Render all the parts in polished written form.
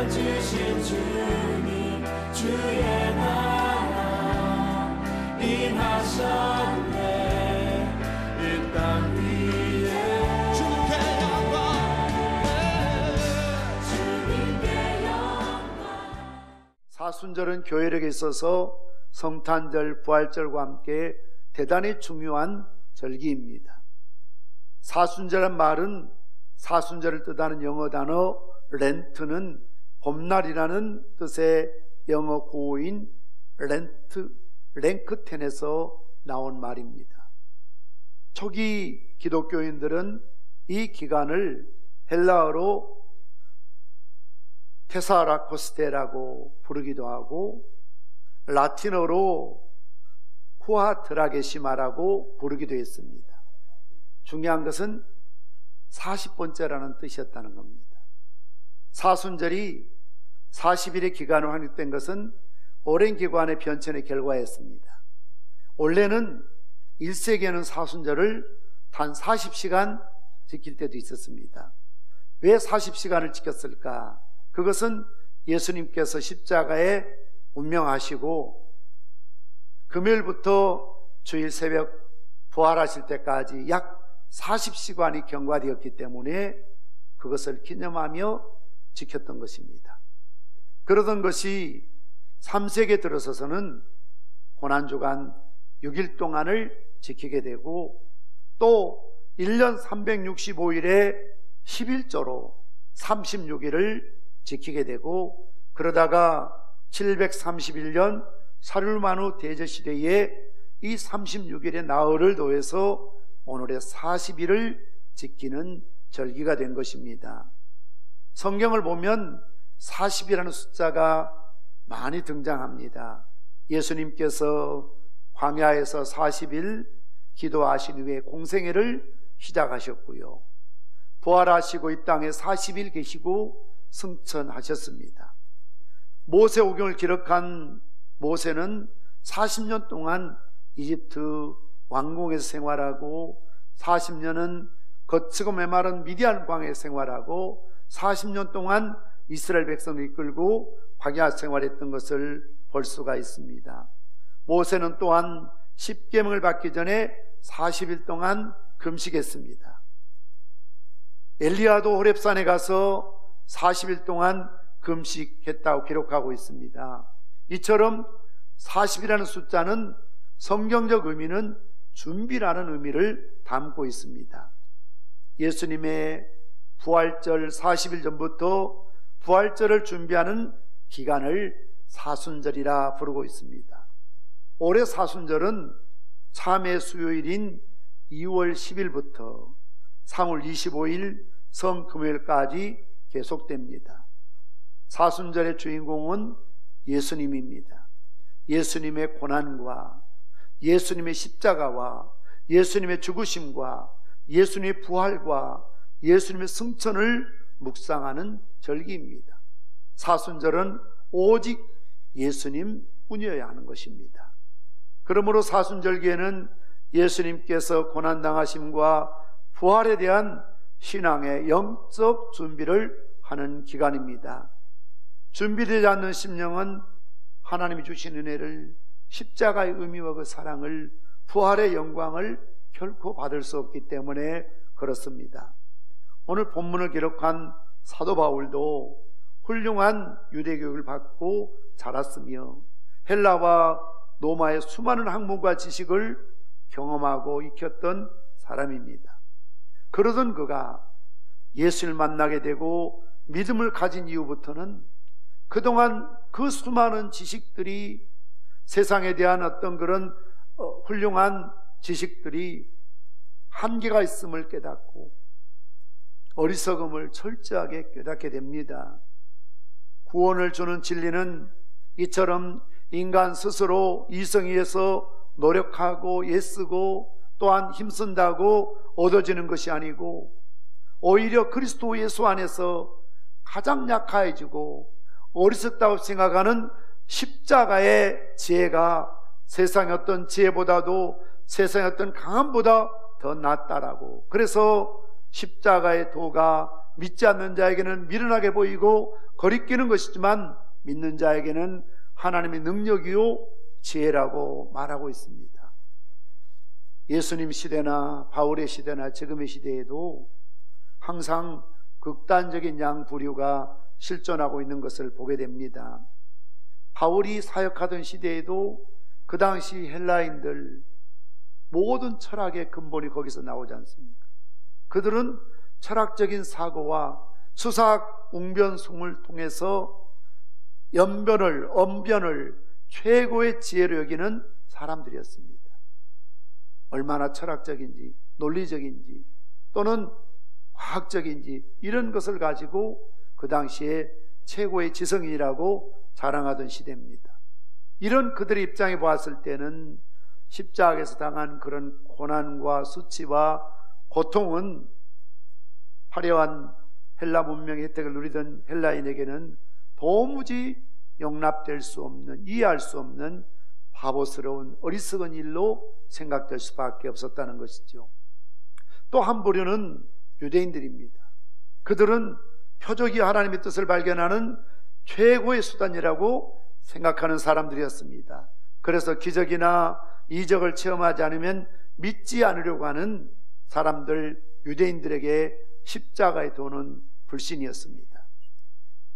주신 주님 주의 나라 임하셨네. 이 땅 위에 주님께 영광. 사순절은 교회력에 있어서 성탄절, 부활절과 함께 대단히 중요한 절기입니다. 사순절은 말은 사순절을 뜻하는 영어 단어 렌트는 봄날이라는 뜻의 영어 고어인 랭크텐에서 나온 말입니다. 초기 기독교인들은 이 기간을 헬라어로 테사라코스테라고 부르기도 하고 라틴어로 쿠아트라게시마라고 부르기도 했습니다. 중요한 것은 40번째라는 뜻이었다는 겁니다. 사순절이 40일의 기간으로 확립된 것은 오랜 기간의 변천의 결과였습니다. 원래는 1세기에는 사순절을 단 40시간 지킬 때도 있었습니다. 왜 40시간을 지켰을까? 그것은 예수님께서 십자가에 운명하시고 금요일부터 주일 새벽 부활하실 때까지 약 40시간이 경과되었기 때문에 그것을 기념하며 지켰던 것입니다. 그러던 것이 3세기에 들어서서는 고난주간 6일 동안을 지키게 되고 또 1년 365일에 11조로 36일을 지키게 되고 그러다가 731년 사르마누 대제시대에 이 36일의 나흘을 더해서 오늘의 40일을 지키는 절기가 된 것입니다. 성경을 보면 40이라는 숫자가 많이 등장합니다. 예수님께서 광야에서 40일 기도하신 후에 공생애를 시작하셨고요. 부활하시고 이 땅에 40일 계시고 승천하셨습니다. 모세오경을 기록한 모세는 40년 동안 이집트 왕궁에서 생활하고 40년은 거치고 메마른 미디안 광야에 생활하고 40년 동안 이스라엘 백성을 이끌고 광야 생활했던 것을 볼 수가 있습니다. 모세는 또한 십계명을 받기 전에 40일 동안 금식했습니다. 엘리야도 호렙산에 가서 40일 동안 금식했다고 기록하고 있습니다. 이처럼 40이라는 숫자는 성경적 의미는 준비라는 의미를 담고 있습니다. 예수님의 부활절 40일 전부터 부활절을 준비하는 기간을 사순절이라 부르고 있습니다. 올해 사순절은 참회 수요일인 2월 10일부터 3월 25일 성금요일까지 계속됩니다. 사순절의 주인공은 예수님입니다. 예수님의 고난과 예수님의 십자가와 예수님의 죽으심과 예수님의 부활과 예수님의 승천을 묵상하는 절기입니다. 사순절은 오직 예수님뿐이어야 하는 것입니다. 그러므로 사순절기에는 예수님께서 고난당하심과 부활에 대한 신앙의 영적 준비를 하는 기간입니다. 준비되지 않는 심령은 하나님이 주신 은혜를, 십자가의 의미와 그 사랑을, 부활의 영광을 결코 받을 수 없기 때문에 그렇습니다. 오늘 본문을 기록한 사도 바울도 훌륭한 유대교육을 받고 자랐으며 헬라와 로마의 수많은 학문과 지식을 경험하고 익혔던 사람입니다. 그러던 그가 예수를 만나게 되고 믿음을 가진 이후부터는 그동안 그 수많은 지식들이, 세상에 대한 어떤 그런 훌륭한 지식들이 한계가 있음을 깨닫고 어리석음을 철저하게 깨닫게 됩니다. 구원을 주는 진리는 이처럼 인간 스스로 이성위에서 노력하고 애쓰고 또한 힘쓴다고 얻어지는 것이 아니고 오히려 그리스도 예수 안에서 가장 약해지고 어리석다고 생각하는 십자가의 지혜가 세상의 어떤 지혜보다도 세상의 어떤 강함보다 더 낫다라고. 그래서 십자가의 도가 믿지 않는 자에게는 미련하게 보이고 거리끼는 것이지만 믿는 자에게는 하나님의 능력이요 지혜라고 말하고 있습니다. 예수님 시대나 바울의 시대나 지금의 시대에도 항상 극단적인 양부류가 실존하고 있는 것을 보게 됩니다. 바울이 사역하던 시대에도 그 당시 헬라인들 모든 철학의 근본이 거기서 나오지 않습니까? 그들은 철학적인 사고와 수사학 웅변숭을 통해서 연변을, 언변을 최고의 지혜로 여기는 사람들이었습니다. 얼마나 철학적인지, 논리적인지, 또는 과학적인지 이런 것을 가지고 그 당시에 최고의 지성인이라고 자랑하던 시대입니다. 이런 그들의 입장에 보았을 때는 십자가에서 당한 그런 고난과 수치와 고통은 화려한 헬라 문명의 혜택을 누리던 헬라인에게는 도무지 용납될 수 없는, 이해할 수 없는 바보스러운 어리석은 일로 생각될 수밖에 없었다는 것이죠. 또 한 부류는 유대인들입니다. 그들은 표적이 하나님의 뜻을 발견하는 최고의 수단이라고 생각하는 사람들이었습니다. 그래서 기적이나 이적을 체험하지 않으면 믿지 않으려고 하는 사람들, 유대인들에게 십자가의 도는 불신이었습니다.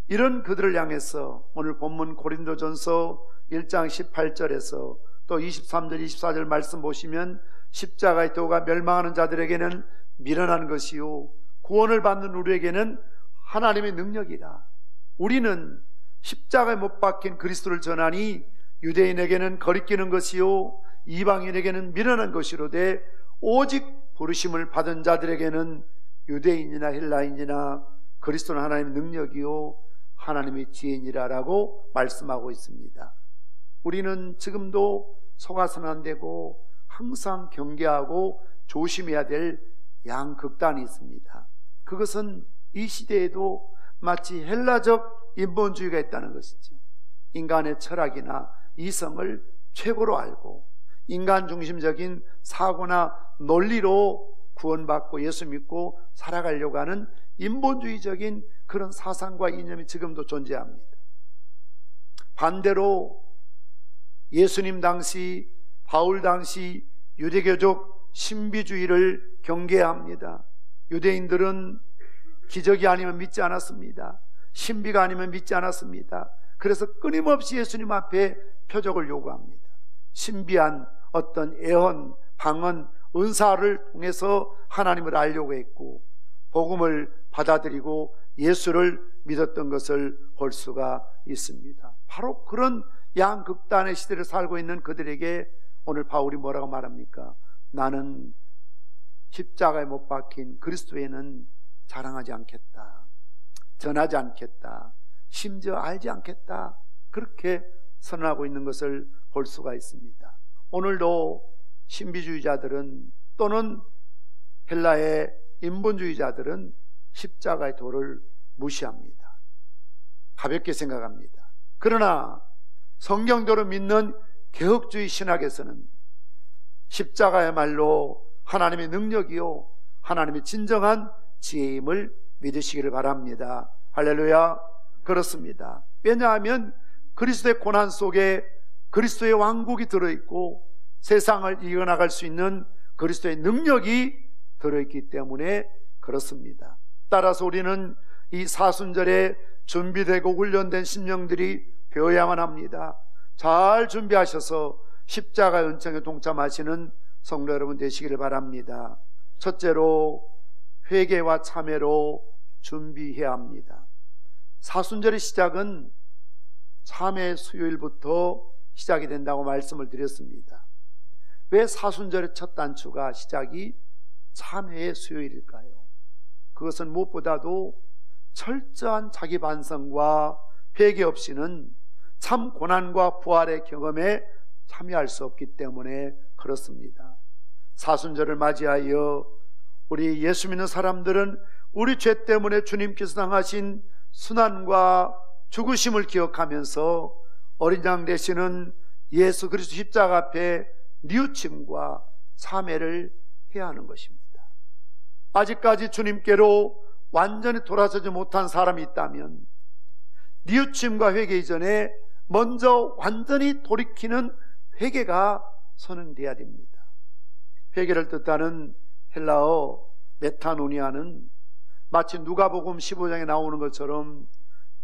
이런 그들을 향해서 오늘 본문 고린도전서 1장 18절에서 또 23절, 24절 말씀 보시면 십자가의 도가 멸망하는 자들에게는 미련한 것이요 구원을 받는 우리에게는 하나님의 능력이라. 우리는 십자가에 못 박힌 그리스도를 전하니 유대인에게는 거리끼는 것이요 이방인에게는 미련한 것이로되 오직 부르심을 받은 자들에게는 유대인이나 헬라인이나 그리스도는 하나님의 능력이요 하나님의 지혜니라라고 말씀하고 있습니다. 우리는 지금도 속아서는 안 되고 항상 경계하고 조심해야 될 양극단이 있습니다. 그것은 이 시대에도 마치 헬라적 인본주의가 있다는 것이죠. 인간의 철학이나 이성을 최고로 알고 인간 중심적인 사고나 논리로 구원받고 예수 믿고 살아가려고 하는 인본주의적인 그런 사상과 이념이 지금도 존재합니다. 반대로 예수님 당시, 바울 당시 유대교적 신비주의를 경계합니다. 유대인들은 기적이 아니면 믿지 않았습니다. 신비가 아니면 믿지 않았습니다. 그래서 끊임없이 예수님 앞에 표적을 요구합니다. 신비한 어떤 예언, 방언, 은사를 통해서 하나님을 알려고 했고 복음을 받아들이고 예수를 믿었던 것을 볼 수가 있습니다. 바로 그런 양극단의 시대를 살고 있는 그들에게 오늘 바울이 뭐라고 말합니까? 나는 십자가에 못 박힌 그리스도에는 자랑하지 않겠다, 전하지 않겠다, 심지어 알지 않겠다, 그렇게 선언하고 있는 것을 볼 수가 있습니다. 오늘도 신비주의자들은 또는 헬라의 인본주의자들은 십자가의 도를 무시합니다. 가볍게 생각합니다. 그러나 성경대로 믿는 개혁주의 신학에서는 십자가야말로 하나님의 능력이요 하나님의 진정한 지혜임을 믿으시기를 바랍니다. 할렐루야. 그렇습니다. 왜냐하면 그리스도의 고난 속에 그리스도의 왕국이 들어있고 세상을 이겨나갈 수 있는 그리스도의 능력이 들어있기 때문에 그렇습니다. 따라서 우리는 이 사순절에 준비되고 훈련된 심령들이 배워야만 합니다. 잘 준비하셔서 십자가 은총에 동참하시는 성도 여러분 되시기를 바랍니다. 첫째로 회개와 참회로 준비해야 합니다. 사순절의 시작은 참회 수요일부터 시작이 된다고 말씀을 드렸습니다. 왜 사순절의 첫 단추가 시작이 참회의 수요일일까요? 그것은 무엇보다도 철저한 자기 반성과 회개 없이는 참 고난과 부활의 경험에 참여할 수 없기 때문에 그렇습니다. 사순절을 맞이하여 우리 예수 믿는 사람들은 우리 죄 때문에 주님께서 당하신 순환과 죽으심을 기억하면서 어린 양 되시는 예수 그리스도 십자가 앞에 뉘우침과 참회를 해야 하는 것입니다. 아직까지 주님께로 완전히 돌아서지 못한 사람이 있다면 뉘우침과 회개 이전에 먼저 완전히 돌이키는 회개가 선언되어야 됩니다. 회개를 뜻하는 헬라어 메타노니아는 마치 누가복음 15장에 나오는 것처럼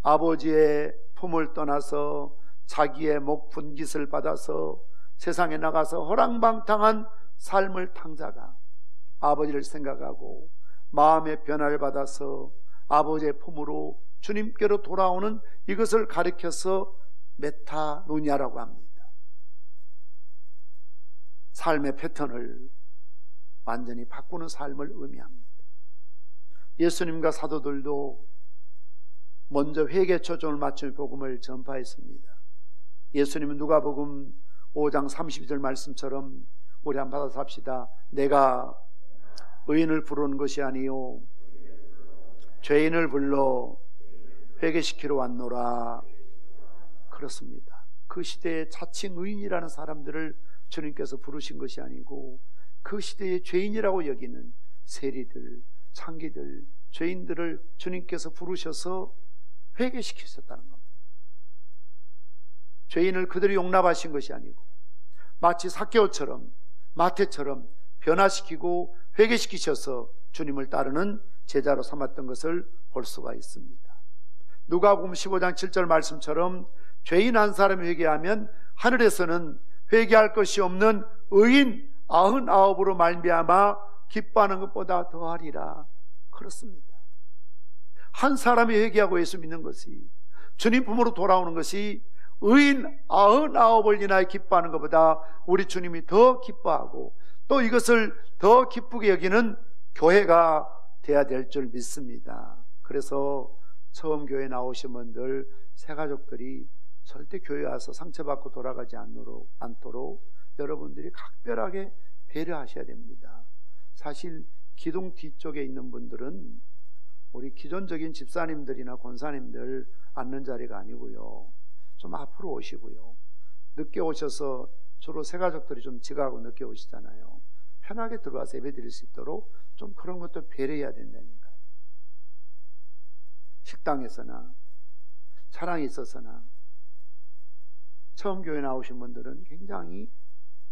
아버지의 품을 떠나서 자기의 목 분깃을 받아서 세상에 나가서 허랑방탕한 삶을 탕자가 아버지를 생각하고 마음의 변화를 받아서 아버지의 품으로 주님께로 돌아오는 이것을 가리켜서 메타노니아라고 합니다. 삶의 패턴을 완전히 바꾸는 삶을 의미합니다. 예수님과 사도들도 먼저 회개 초점을 맞추며 복음을 전파했습니다. 예수님은 누가복음 5장 32절 말씀처럼 우리 한번 받아서 합시다. 내가 의인을 부르는 것이 아니요 죄인을 불러 회개시키러 왔노라. 그렇습니다. 그 시대에 자칭 의인이라는 사람들을 주님께서 부르신 것이 아니고 그 시대의 죄인이라고 여기는 세리들, 창기들, 죄인들을 주님께서 부르셔서 회개시키셨다는 겁니다. 죄인을 그들이 용납하신 것이 아니고 마치 삭개오처럼 마태처럼 변화시키고 회개시키셔서 주님을 따르는 제자로 삼았던 것을 볼 수가 있습니다. 누가복음 15장 7절 말씀처럼 죄인 한 사람이 회개하면 하늘에서는 회개할 것이 없는 의인 99으로 말미암아 기뻐하는 것보다 더하리라. 그렇습니다. 한 사람이 회개하고 예수 믿는 것이, 주님 품으로 돌아오는 것이 의인 99을 인하여 기뻐하는 것보다 우리 주님이 더 기뻐하고 또 이것을 더 기쁘게 여기는 교회가 돼야 될 줄 믿습니다. 그래서 처음 교회 나오신 분들, 새가족들이 절대 교회 와서 상처받고 돌아가지 않도록 여러분들이 각별하게 배려하셔야 됩니다. 사실 기둥 뒤쪽에 있는 분들은 우리 기존적인 집사님들이나 권사님들 앉는 자리가 아니고요, 좀 앞으로 오시고요, 늦게 오셔서 주로 새가족들이 좀 지각하고 늦게 오시잖아요. 편하게 들어와서 예배 드릴 수 있도록 좀 그런 것도 배려해야 된다니까요. 식당에서나 차량에 있어서나 처음 교회 나오신 분들은 굉장히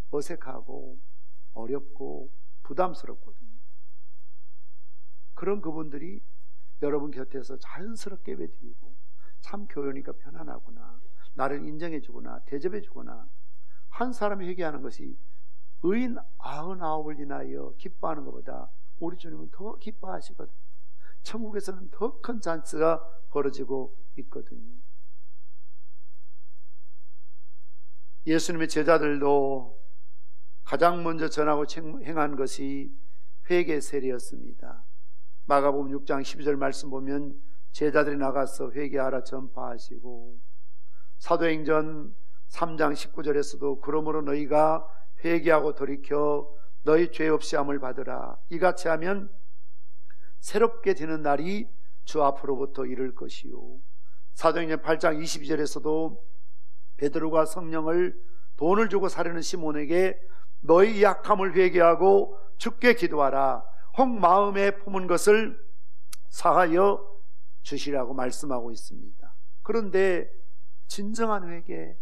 어색하고 어렵고 부담스럽거든요. 그런 그분들이 여러분 곁에서 자연스럽게 예배드리고 참 교회니까 편안하구나, 나를 인정해주구나, 대접해주구나, 한 사람이 회개하는 것이 의인 99을 인하여 기뻐하는 것보다 우리 주님은 더 기뻐하시거든요. 천국에서는 더 큰 잔치가 벌어지고 있거든요. 예수님의 제자들도 가장 먼저 전하고 행한 것이 회개 세례였습니다. 마가복음 6장 12절 말씀 보면 제자들이 나가서 회개하라 전파하시고, 사도행전 3장 19절에서도 그러므로 너희가 회개하고 돌이켜 너희 죄 없이 함을 받으라. 이같이 하면 새롭게 되는 날이 주 앞으로부터 이를 것이요. 사도행전 8장 22절에서도 베드로가 성령을 돈을 주고 사려는 시몬에게 너희 약함을 회개하고 주께 기도하라. 혹 마음에 품은 것을 사하여 주시라고 말씀하고 있습니다. 그런데 진정한 회개,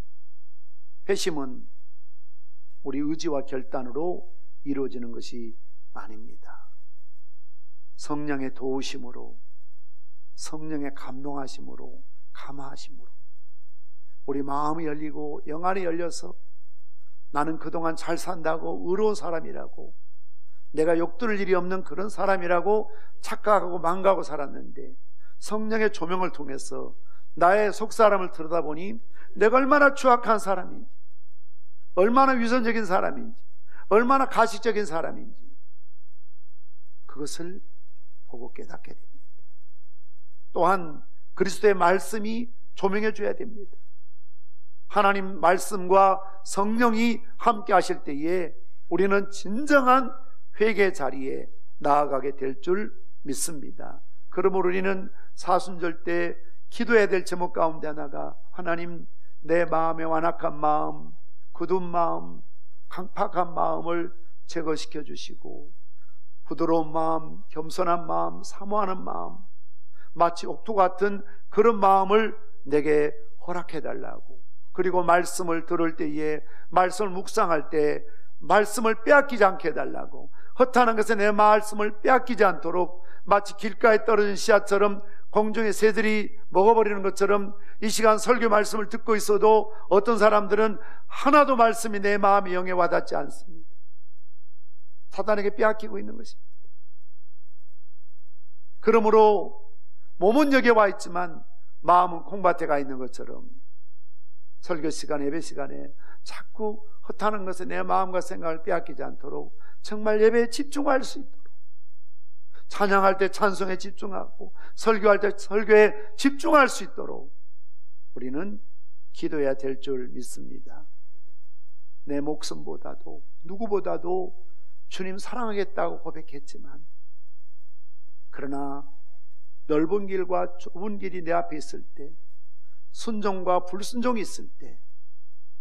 회심은 우리 의지와 결단으로 이루어지는 것이 아닙니다. 성령의 도우심으로, 성령의 감동하심으로, 감화하심으로 우리 마음이 열리고 영안이 열려서 나는 그동안 잘 산다고, 의로운 사람이라고, 내가 욕들을 일이 없는 그런 사람이라고 착각하고 망가고 살았는데 성령의 조명을 통해서 나의 속사람을 들여다보니 내가 얼마나 추악한 사람인지, 얼마나 위선적인 사람인지, 얼마나 가식적인 사람인지 그것을 보고 깨닫게 됩니다. 또한 그리스도의 말씀이 조명해 줘야 됩니다. 하나님 말씀과 성령이 함께 하실 때에 우리는 진정한 회개 자리에 나아가게 될 줄 믿습니다. 그러므로 우리는 사순절 때 기도해야 될 제목 가운데 하나가 하나님, 내 마음의 완악한 마음, 굳은 마음, 강팍한 마음을 제거시켜 주시고 부드러운 마음, 겸손한 마음, 사모하는 마음, 마치 옥토 같은 그런 마음을 내게 허락해 달라고. 그리고 말씀을 들을 때에, 말씀을 묵상할 때 말씀을 빼앗기지 않게 해달라고. 허탄한 것에 내 말씀을 빼앗기지 않도록 마치 길가에 떨어진 씨앗처럼 공중의 새들이 먹어버리는 것처럼 이 시간 설교 말씀을 듣고 있어도 어떤 사람들은 하나도 말씀이 내 마음의 영에 와닿지 않습니다. 사단에게 빼앗기고 있는 것입니다. 그러므로 몸은 여기에 와 있지만 마음은 콩밭에 가 있는 것처럼 설교 시간, 예배 시간에 자꾸 허탄한 것에 내 마음과 생각을 빼앗기지 않도록 정말 예배에 집중할 수 있도록, 찬양할 때 찬송에 집중하고 설교할 때 설교에 집중할 수 있도록 우리는 기도해야 될 줄 믿습니다. 내 목숨보다도 누구보다도 주님 사랑하겠다고 고백했지만, 그러나 넓은 길과 좁은 길이 내 앞에 있을 때, 순종과 불순종이 있을 때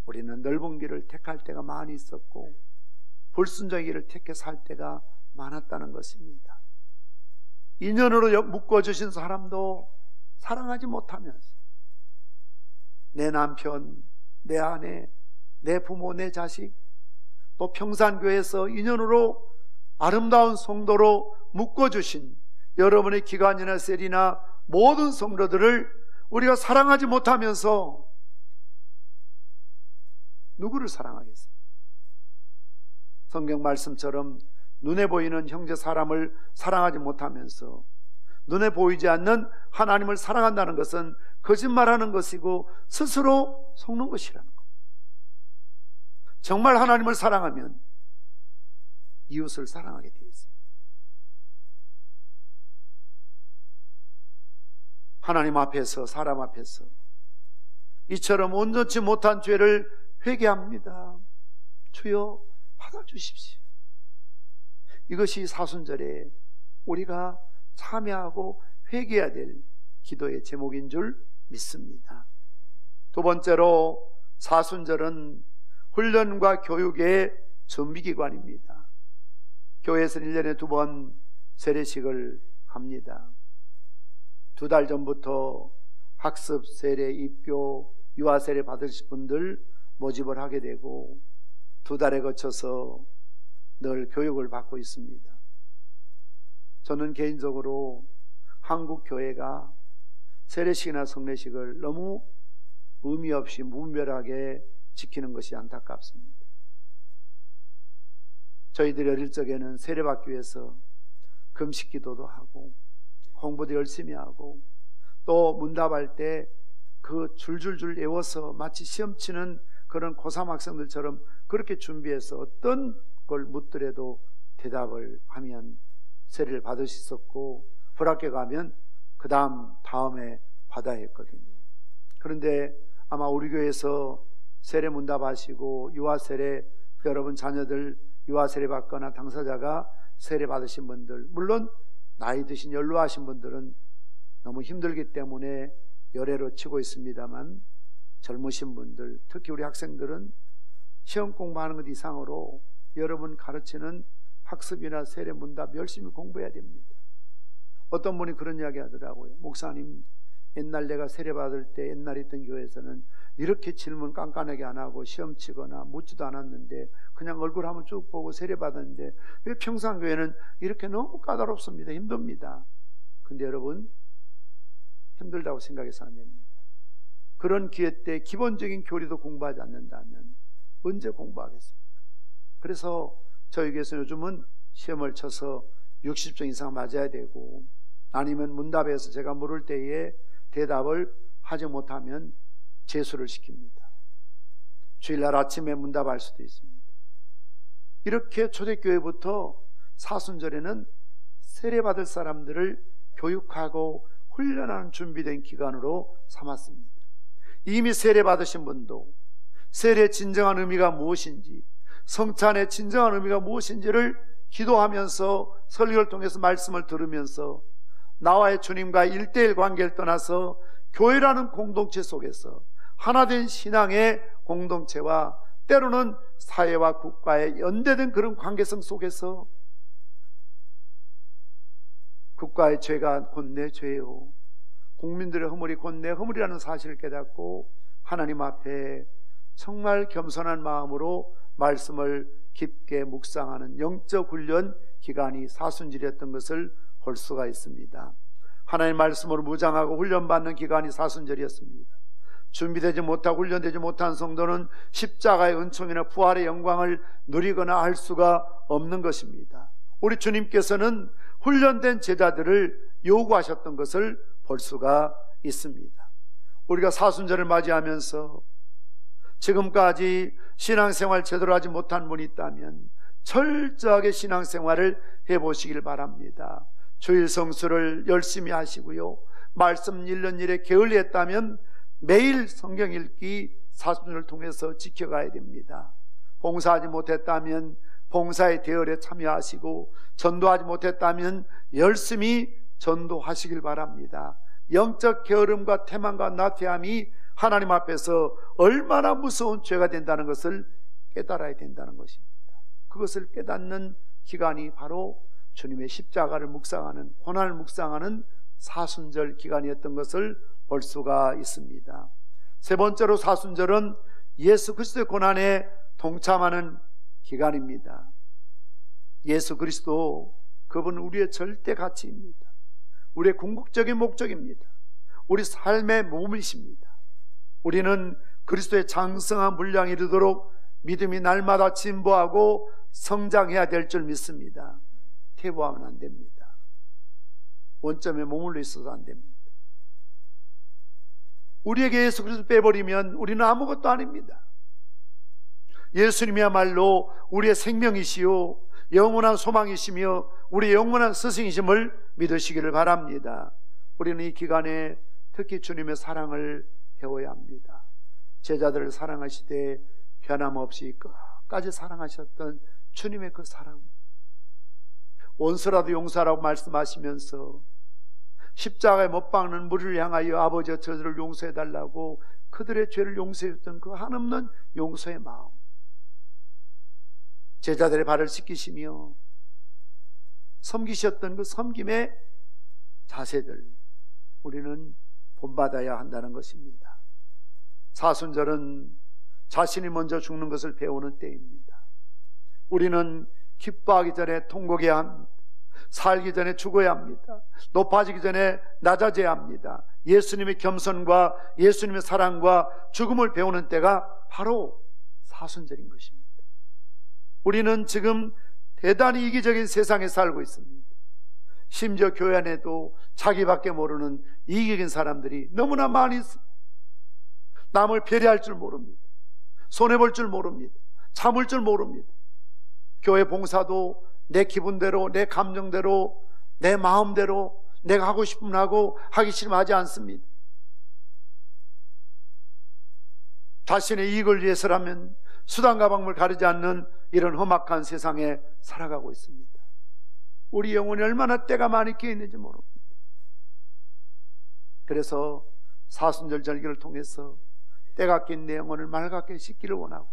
우리는 넓은 길을 택할 때가 많이 있었고 불순종의 길을 택해서 살 때가 많았다는 것입니다. 인연으로 묶어주신 사람도 사랑하지 못하면서 내 남편, 내 아내, 내 부모, 내 자식, 또 평산교회에서 인연으로 아름다운 성도로 묶어주신 여러분의 기관이나 셀이나 모든 성도들을 우리가 사랑하지 못하면서 누구를 사랑하겠습니까? 성경 말씀처럼 눈에 보이는 형제 사람을 사랑하지 못하면서 눈에 보이지 않는 하나님을 사랑한다는 것은 거짓말하는 것이고 스스로 속는 것이라는 것. 정말 하나님을 사랑하면 이웃을 사랑하게 되어 있습니다. 하나님 앞에서, 사람 앞에서 이처럼 온전치 못한 죄를 회개합니다. 주여 받아주십시오. 이것이 사순절에 우리가 참여하고 회개해야 될 기도의 제목인 줄 믿습니다. 두 번째로, 사순절은 훈련과 교육의 준비기관입니다. 교회에서 1년에 2번 세례식을 합니다. 2달 전부터 학습, 세례, 입교, 유아 세례 받으실 분들 모집을 하게 되고 2달에 거쳐서 늘 교육을 받고 있습니다. 저는 개인적으로 한국 교회가 세례식이나 성례식을 너무 의미 없이 무분별하게 지키는 것이 안타깝습니다. 저희들이 어릴 적에는 세례받기 위해서 금식 기도도 하고 공부도 열심히 하고 또 문답할 때 그 줄줄줄 외워서 마치 시험 치는 그런 고3 학생들처럼 그렇게 준비해서 어떤 걸 묻더라도 대답을 하면 세례를 받을 수 있었고, 불학교 가면 그 다음에 받아야 했거든요. 그런데 아마 우리 교회에서 세례 문답하시고 유아 세례, 여러분 자녀들 유아 세례 받거나 당사자가 세례 받으신 분들, 물론 나이 드신 연로하신 분들은 너무 힘들기 때문에 열애로 치고 있습니다만, 젊으신 분들, 특히 우리 학생들은 시험 공부하는 것 이상으로 여러분 가르치는 학습이나 세례 문답 열심히 공부해야 됩니다. 어떤 분이 그런 이야기 하더라고요. 목사님, 옛날 내가 세례 받을 때 옛날에 있던 교회에서는 이렇게 질문 깐깐하게 안 하고 시험 치거나 묻지도 않았는데 그냥 얼굴 한번 쭉 보고 세례 받았는데 왜 평산교회는 이렇게 너무 까다롭습니다. 힘듭니다. 근데 여러분, 힘들다고 생각해서 안 됩니다. 그런 기회 때 기본적인 교리도 공부하지 않는다면 언제 공부하겠습니까? 그래서 저희 교회에서 요즘은 시험을 쳐서 60점 이상 맞아야 되고, 아니면 문답에서 제가 물을 때에 대답을 하지 못하면 재수를 시킵니다. 주일날 아침에 문답할 수도 있습니다. 이렇게 초대교회부터 사순절에는 세례받을 사람들을 교육하고 훈련하는 준비된 기간으로 삼았습니다. 이미 세례받으신 분도 세례의 진정한 의미가 무엇인지, 성찬의 진정한 의미가 무엇인지를 기도하면서 설교를 통해서 말씀을 들으면서 나와의 주님과 1:1 관계를 떠나서 교회라는 공동체 속에서 하나된 신앙의 공동체와 때로는 사회와 국가의 연대된 그런 관계성 속에서 국가의 죄가 곧 내 죄요, 국민들의 허물이 곧 내 허물이라는 사실을 깨닫고 하나님 앞에 정말 겸손한 마음으로 말씀을 깊게 묵상하는 영적 훈련 기간이 사순절이었던 것을 볼 수가 있습니다. 하나님 말씀으로 무장하고 훈련받는 기간이 사순절이었습니다. 준비되지 못하고 훈련되지 못한 성도는 십자가의 은총이나 부활의 영광을 누리거나 할 수가 없는 것입니다. 우리 주님께서는 훈련된 제자들을 요구하셨던 것을 볼 수가 있습니다. 우리가 사순절을 맞이하면서 지금까지 신앙생활 제대로 하지 못한 분이 있다면 철저하게 신앙생활을 해보시길 바랍니다. 주일 성수를 열심히 하시고요, 말씀 읽는 일에 게을리했다면 매일 성경 읽기 사순절을 통해서 지켜가야 됩니다. 봉사하지 못했다면 봉사의 대열에 참여하시고, 전도하지 못했다면 열심히 전도하시길 바랍니다. 영적 게으름과 태만과 나태함이 하나님 앞에서 얼마나 무서운 죄가 된다는 것을 깨달아야 된다는 것입니다. 그것을 깨닫는 기간이 바로 주님의 십자가를 묵상하는, 고난을 묵상하는 사순절 기간이었던 것을 볼 수가 있습니다. 세 번째로 사순절은 예수 그리스도의 고난에 동참하는 기간입니다. 예수 그리스도, 그분은 우리의 절대 가치입니다. 우리의 궁극적인 목적입니다. 우리 삶의 몸이십니다. 우리는 그리스도의 장성한 분량에 이르도록 믿음이 날마다 진보하고 성장해야 될 줄 믿습니다. 퇴보하면 안 됩니다. 원점에 머물러 있어서 안 됩니다. 우리에게 예수 그리스도 빼버리면 우리는 아무것도 아닙니다. 예수님이야말로 우리의 생명이시요 영원한 소망이시며 우리의 영원한 스승이심을 믿으시기를 바랍니다. 우리는 이 기간에 특히 주님의 사랑을 배워야 합니다. 제자들을 사랑하시되 변함없이 끝까지 사랑하셨던 주님의 그 사랑, 원수라도 용서하라고 말씀하시면서 십자가에 못 박는 무리를 향하여 아버지여 저들을 용서해달라고 그들의 죄를 용서했던 그 한없는 용서의 마음, 제자들의 발을 씻기시며 섬기셨던 그 섬김의 자세들, 우리는 본받아야 한다는 것입니다. 사순절은 자신이 먼저 죽는 것을 배우는 때입니다. 우리는 기뻐하기 전에 통곡해야 합니다. 살기 전에 죽어야 합니다. 높아지기 전에 낮아져야 합니다. 예수님의 겸손과 예수님의 사랑과 죽음을 배우는 때가 바로 사순절인 것입니다. 우리는 지금 대단히 이기적인 세상에 살고 있습니다. 심지어 교회 안에도 자기밖에 모르는 이기적인 사람들이 너무나 많이 있습니다. 남을 배려할 줄 모릅니다. 손해볼 줄 모릅니다. 참을 줄 모릅니다. 교회 봉사도 내 기분대로, 내 감정대로, 내 마음대로 내가 하고 싶으면 하고 하기 싫으면 하지 않습니다. 자신의 이익을 위해서라면 수단과 방법을 가리지 않는 이런 험악한 세상에 살아가고 있습니다. 우리 영혼이 얼마나 때가 많이 끼어 있는지 모릅니다. 그래서 사순절 절기를 통해서 때가 낀 내 영혼을 맑게 씻기를 원하고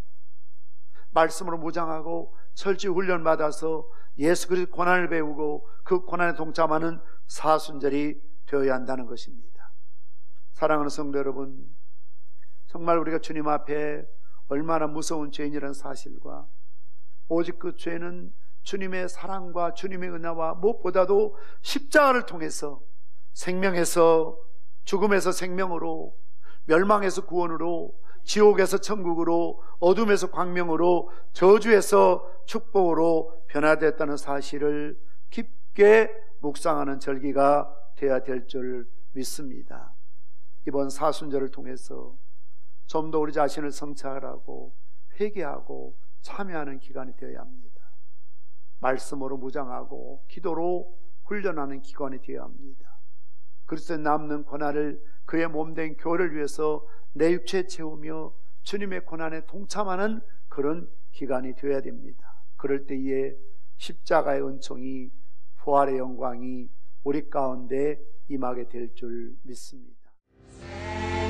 말씀으로 무장하고 철저히 훈련받아서 예수 그리스도의 고난을 배우고 그 고난에 동참하는 사순절이 되어야 한다는 것입니다. 사랑하는 성도 여러분, 정말 우리가 주님 앞에 얼마나 무서운 죄인이라는 사실과 오직 그 죄는 주님의 사랑과 주님의 은혜와 무엇보다도 십자가를 통해서 생명에서 죽음에서 생명으로, 멸망에서 구원으로, 지옥에서 천국으로, 어둠에서 광명으로, 저주에서 축복으로 변화되었다는 사실을 깊게 묵상하는 절기가 되어야 될 줄 믿습니다. 이번 사순절을 통해서 좀 더 우리 자신을 성찰하고 회개하고 참여하는 기간이 되어야 합니다. 말씀으로 무장하고 기도로 훈련하는 기간이 되어야 합니다. 그리스도에 남는 고난을 그의 몸된 교회를 위해서 내 육체에 채우며 주님의 고난에 동참하는 그런 기간이 되어야 됩니다. 그럴 때에 십자가의 은총이, 부활의 영광이 우리 가운데 임하게 될 줄 믿습니다. 새